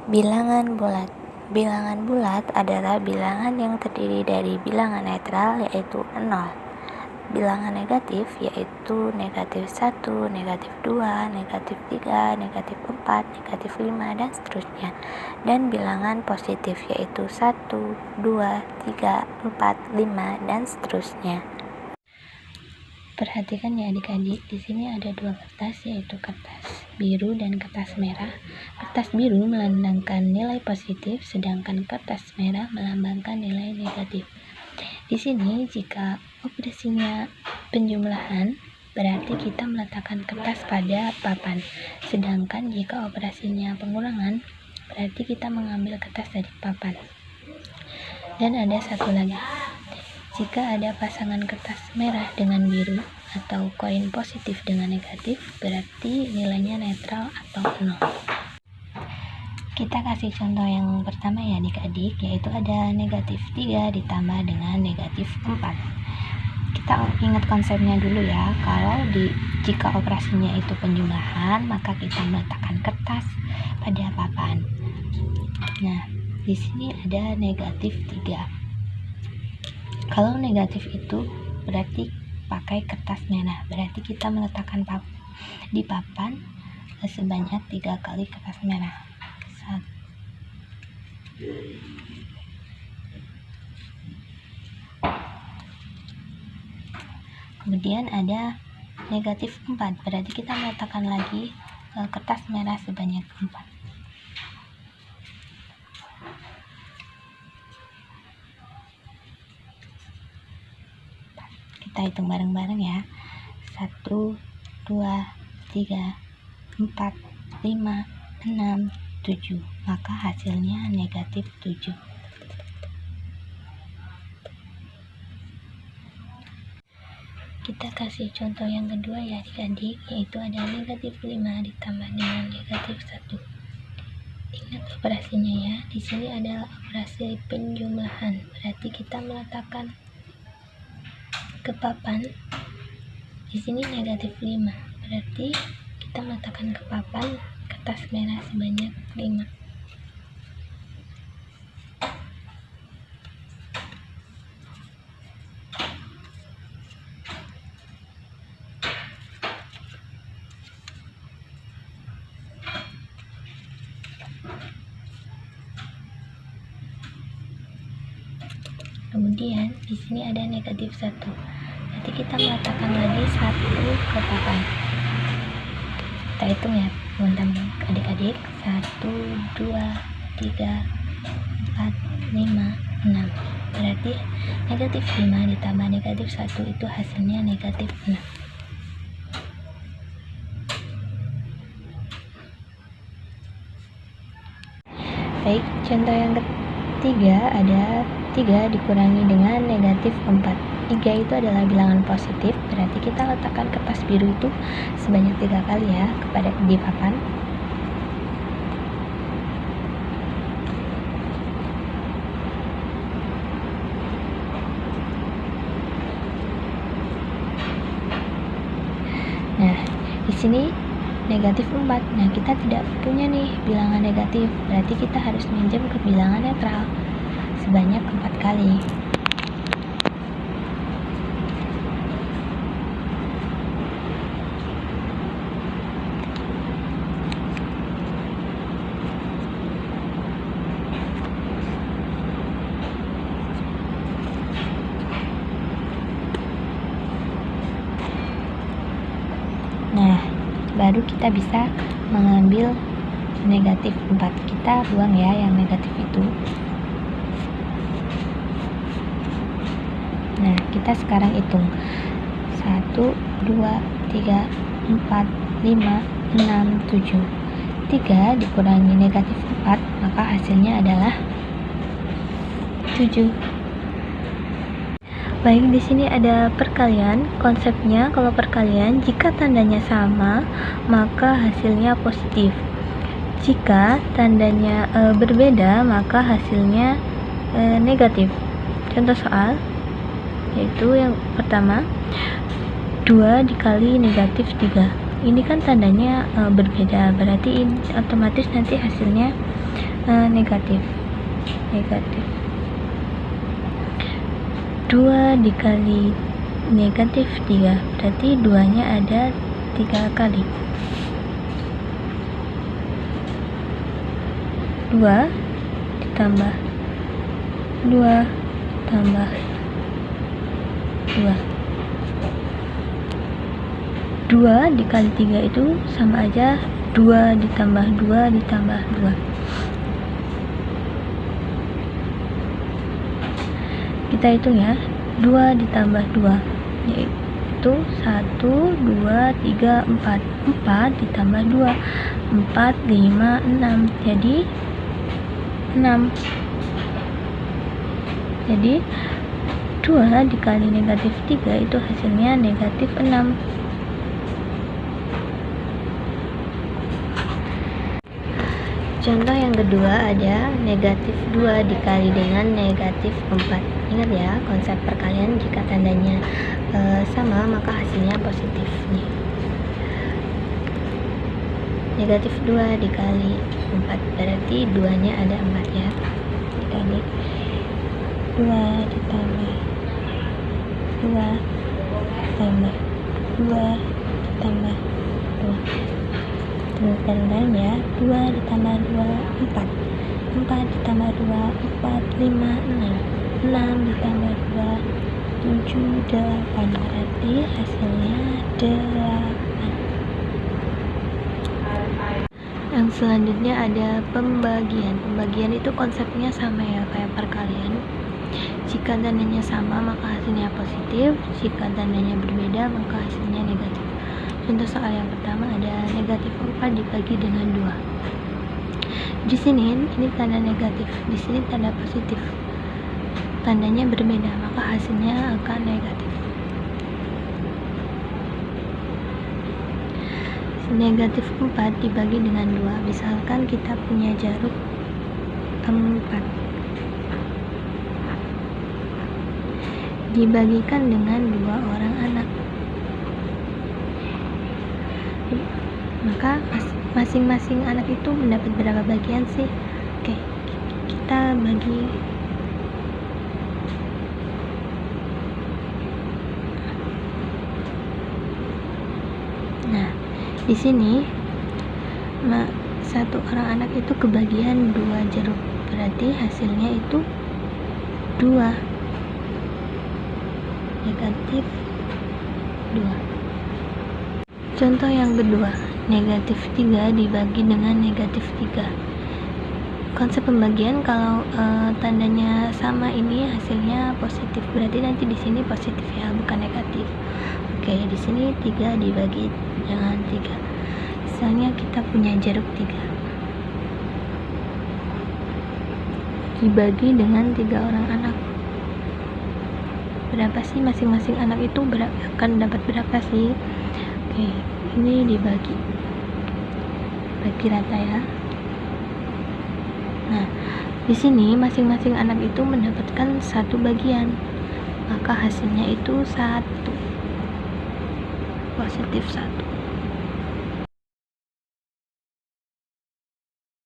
Bilangan bulat. Bilangan bulat adalah bilangan yang terdiri dari bilangan netral yaitu 0, bilangan negatif yaitu negatif 1, negatif 2, negatif 3, negatif 4, negatif 5, dan seterusnya, dan bilangan positif yaitu 1, 2, 3, 4, 5, dan seterusnya. Perhatikan ya adik-adik, di sini ada dua kertas, yaitu kertas biru dan kertas merah. Kertas biru melambangkan nilai positif, sedangkan kertas merah melambangkan nilai negatif. Di sini jika operasinya penjumlahan, berarti kita meletakkan kertas pada papan. Sedangkan jika operasinya pengurangan, berarti kita mengambil kertas dari papan. Dan ada satu lagi. Jika ada pasangan kertas merah dengan biru atau koin positif dengan negatif, berarti nilainya netral atau 0. Kita kasih contoh yang pertama ya adik-adik, yaitu ada negatif 3 ditambah dengan negatif 4. Kita ingat konsepnya dulu ya. Jika operasinya itu penjumlahan, maka kita meletakkan kertas pada papan. Nah, di sini ada negatif 3. Kalau negatif itu berarti pakai kertas merah, berarti kita meletakkan di papan sebanyak 3 kali kertas merah. Kemudian ada negatif 4, berarti kita meletakkan lagi kertas merah sebanyak 4. Kita hitung bareng-bareng ya. 1, 2, 3, 4, 5, 6, 7. Maka hasilnya negatif 7. Kita kasih contoh yang kedua ya adik-adik, yaitu ada negatif 5 ditambah dengan negatif 1. Ingat operasinya ya. Di sini adalah operasi penjumlahan, berarti kita meletakkan ke papan. Di sini negatif 5, berarti kita meletakkan ke papan kertas merah sebanyak 5. Kemudian di sini ada negatif 1. Berarti kita meletakkan lagi 1 ke papan. Kita hitung ya teman-teman adik-adik. 1, 2, 3, 4, 5, 6. Berarti negatif 5 ditambah negatif 1 itu hasilnya negatif 6. Baik, contoh yang ketiga ada 3 dikurangi dengan negatif 4. 3 itu adalah bilangan positif, berarti kita letakkan kertas biru itu sebanyak 3 kali ya di papan. Nah, di sini negatif 4. Nah, kita tidak punya nih bilangan negatif, berarti kita harus minjem ke bilangan netral sebanyak 4 kali. Nah, baru kita bisa mengambil negatif 4. Kita buang ya yang negatif itu. Nah, kita sekarang hitung 1, 2, 3, 4, 5, 6, 7. 3 dikurangi negatif 4, maka hasilnya adalah 7. Baik, di sini ada perkalian. Konsepnya kalau perkalian, jika tandanya sama, maka hasilnya positif. Jika tandanya berbeda, maka hasilnya negatif. Contoh soal yaitu yang pertama, 2 dikali negatif 3. Ini kan tandanya berbeda, berarti otomatis nanti hasilnya negatif 2 dikali negatif 3 berarti 2 nya ada 3 kali. 2 ditambah 2 tambah 2 2 dikali 3 itu sama aja 2 ditambah 2 ditambah 2. Kita hitung ya, 2 ditambah 2 yaitu 1, 2, 3, 4 4 ditambah 2 4, 5, 6 jadi 6. Jadi 2 dikali negatif 3 itu hasilnya negatif 6. Contoh yang kedua ada negatif 2 dikali dengan negatif 4. Ingat ya, konsep perkalian jika tandanya sama maka hasilnya positif nih. Negatif 2 dikali 4 berarti 2 nya ada 4 ya. Dikali 2 ditambah 2 tambah 2 ditambah 2 tulisan ya, 2 ditambah 2 4 4 ditambah 2 4 5 6 6 ditambah 2 7 8 berarti hasilnya 8. Yang selanjutnya ada pembagian itu konsepnya sama ya kayak perkalian. Jika tandanya sama maka hasilnya positif, jika tandanya berbeda maka hasilnya negatif. Contoh soal yang pertama ada negatif 4 dibagi dengan 2. Di sini ini tanda negatif, di sini tanda positif. Tandanya berbeda maka hasilnya akan negatif. Negatif 4 dibagi dengan 2. Misalkan kita punya jarum 4 dibagikan dengan 2 orang anak, maka masing-masing anak itu mendapat berapa bagian sih? Oke, kita bagi di sini satu orang anak itu kebagian 2 jeruk, berarti hasilnya itu 2 negatif 2. Contoh yang kedua, negatif 3 dibagi dengan negatif 3. Konsep pembagian kalau tandanya sama ini hasilnya positif, berarti nanti di sini positif ya, bukan negatif. Oke, di sini 3 dibagi dengan 3. Misalnya kita punya jeruk 3 dibagi dengan 3 orang anak. Berapa sih masing-masing anak itu akan dapat berapa sih? Oke, ini dibagi rata ya. Nah, di sini masing-masing anak itu mendapatkan 1 bagian, maka hasilnya itu 1 positif 1.